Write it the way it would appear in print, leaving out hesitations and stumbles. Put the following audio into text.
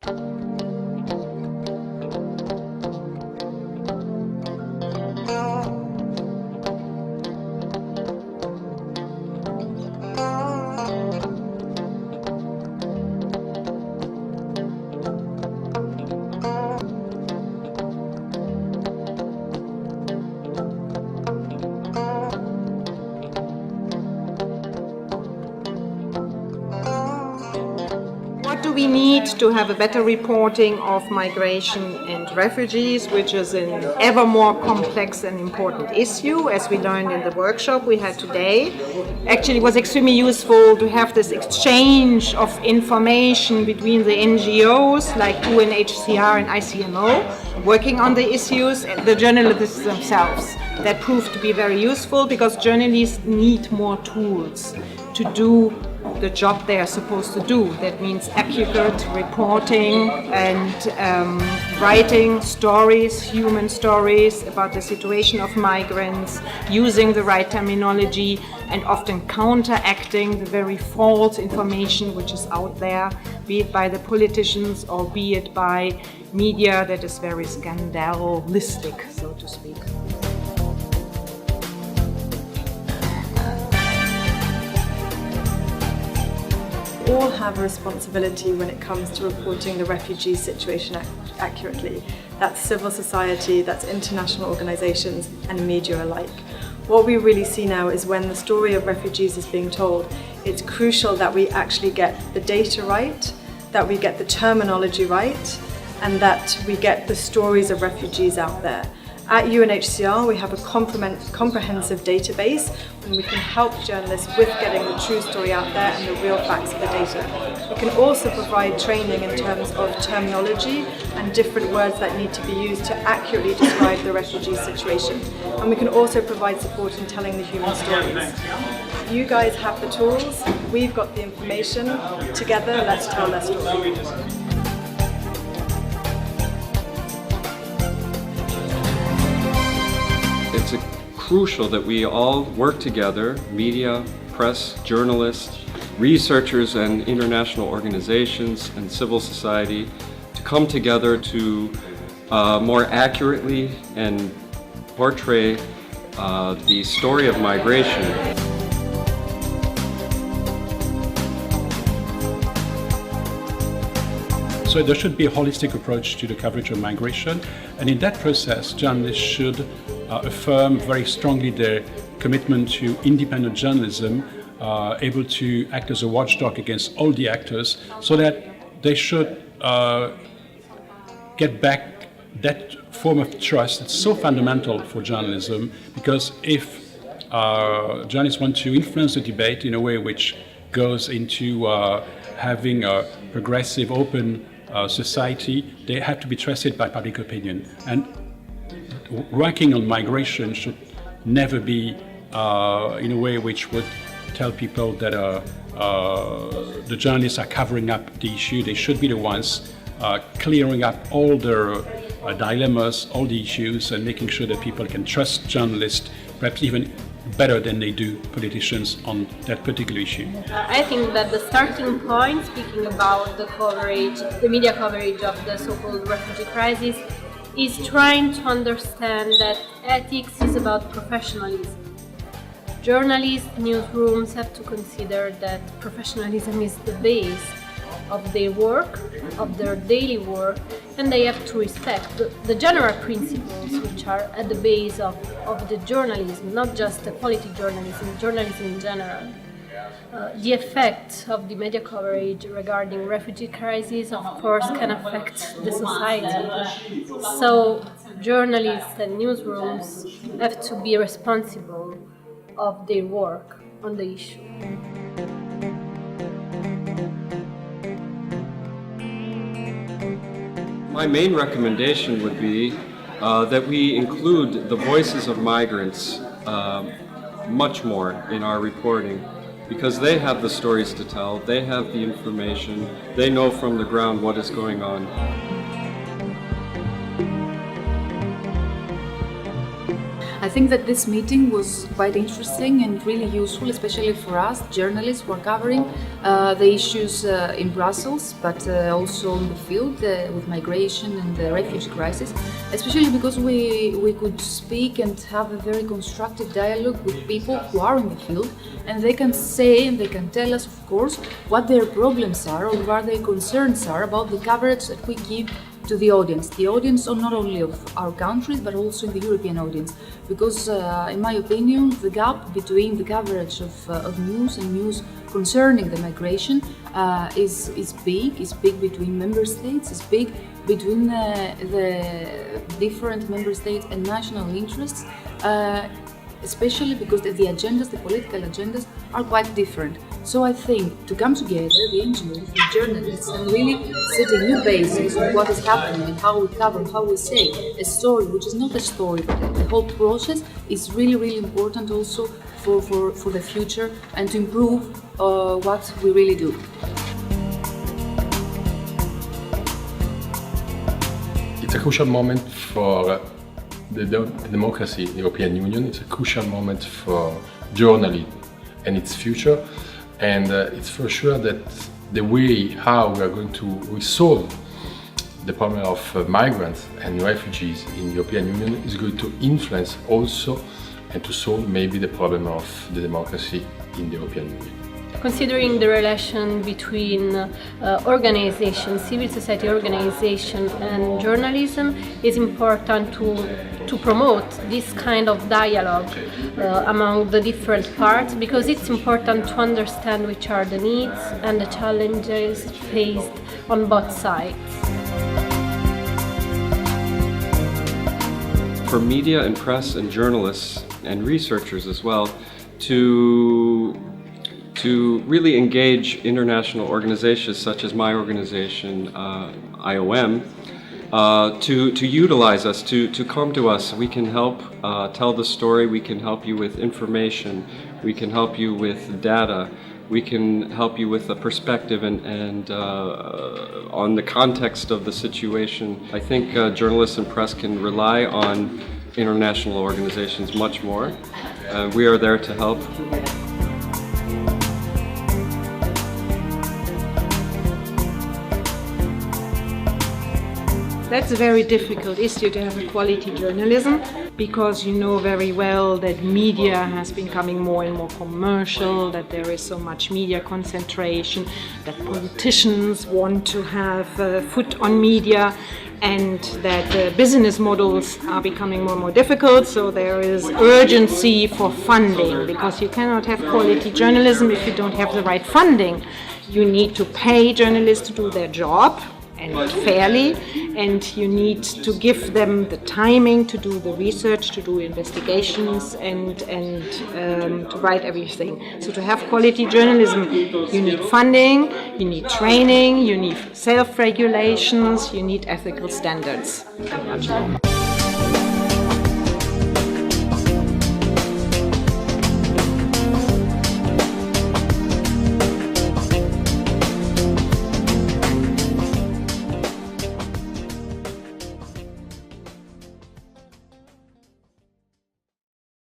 What do we need to have a better reporting of migration and refugees, which is an ever more complex and important issue, as we learned in the workshop we had today? Actually, it was extremely useful to have this exchange of information between the NGOs like UNHCR and ICMO working on the issues and the journalists themselves. That proved to be very useful because journalists need more tools to do the job they are supposed to do. That means accurate reporting and writing stories, human stories about the situation of migrants, using the right terminology and often counteracting the very false information which is out there, be it by the politicians or be it by media that is very scandalistic, so to speak. All have a responsibility when it comes to reporting the refugee situation accurately. That's civil society, that's international organisations and media alike. What we really see now is when the story of refugees is being told, it's crucial that we actually get the data right, that we get the terminology right, and that we get the stories of refugees out there. At UNHCR, we have a comprehensive database and we can help journalists with getting the true story out there and the real facts of the data. We can also provide training in terms of terminology and different words that need to be used to accurately describe the refugee situation. And we can also provide support in telling the human stories. You guys have the tools, we've got the information. Together, let's tell their story. It's crucial that we all work together, media, press, journalists, researchers and international organizations and civil society, to come together to more accurately and portray the story of migration. So there should be a holistic approach to the coverage of migration, and in that process, journalists should affirm very strongly their commitment to independent journalism, able to act as a watchdog against all the actors, so that they should get back that form of trust that's so fundamental for journalism, because if journalists want to influence the debate in a way which goes into having a progressive, open society, they have to be trusted by public opinion. And working on migration should never be in a way which would tell people that the journalists are covering up the issue. They should be the ones clearing up all their dilemmas, all the issues, and making sure that people can trust journalists, perhaps even better than they do politicians on that particular issue. I think that the starting point, speaking about the coverage, the media coverage of the so-called refugee crisis, is trying to understand that ethics is about professionalism. Journalists, newsrooms have to consider that professionalism is the base of their work, of their daily work, and they have to respect the general principles which are at the base of the journalism, not just the quality journalism, journalism in general. The effect of the media coverage regarding refugee crisis, of course, can affect the society. So journalists and newsrooms have to be responsible of their work on the issue. My main recommendation would be that we include the voices of migrants much more in our reporting, because they have the stories to tell, they have the information, they know from the ground what is going on. I think that this meeting was quite interesting and really useful, especially for us journalists who are covering the issues in Brussels, but also in the field with migration and the refugee crisis, especially because we could speak and have a very constructive dialogue with people who are in the field, and they can say and they can tell us, of course, what their problems are or what their concerns are about the coverage that we give to the audience not only of our countries but also in the European audience, because in my opinion the gap between the coverage of news concerning the migration is big between member states, is big between the different member states and national interests, especially because the agendas, the political agendas, are quite different. So I think to come together, the NGOs, the journalists, and really set a new basis on what is happening and how we cover, how we say a story, which is not a story, but the whole process is really, really important also for the future and to improve what we really do. It's a crucial moment for the democracy in the European Union. It's a crucial moment for journalism and its future. And it's for sure that the way how we are going to resolve the problem of migrants and refugees in the European Union is going to influence also and to solve maybe the problem of the democracy in the European Union. Considering the relation between organizations, civil society organization and journalism, is important to promote this kind of dialogue among the different parts, because it's important to understand which are the needs and the challenges faced on both sides. For media and press and journalists and researchers as well to really engage international organizations such as my organization, IOM, to utilize us, to come to us. We can help tell the story, we can help you with information, we can help you with data, we can help you with a perspective and on the context of the situation. I think journalists and press can rely on international organizations much more. We are there to help. That's a very difficult issue to have a quality journalism, because you know very well that media has been becoming more and more commercial, that there is so much media concentration, that politicians want to have foot on media, and that business models are becoming more and more difficult. So there is urgency for funding, because you cannot have quality journalism if you don't have the right funding. You need to pay journalists to do their job, and fairly, and you need to give them the timing to do the research, to do investigations, and to write everything. So to have quality journalism, you need funding, you need training, you need self-regulations, you need ethical standards.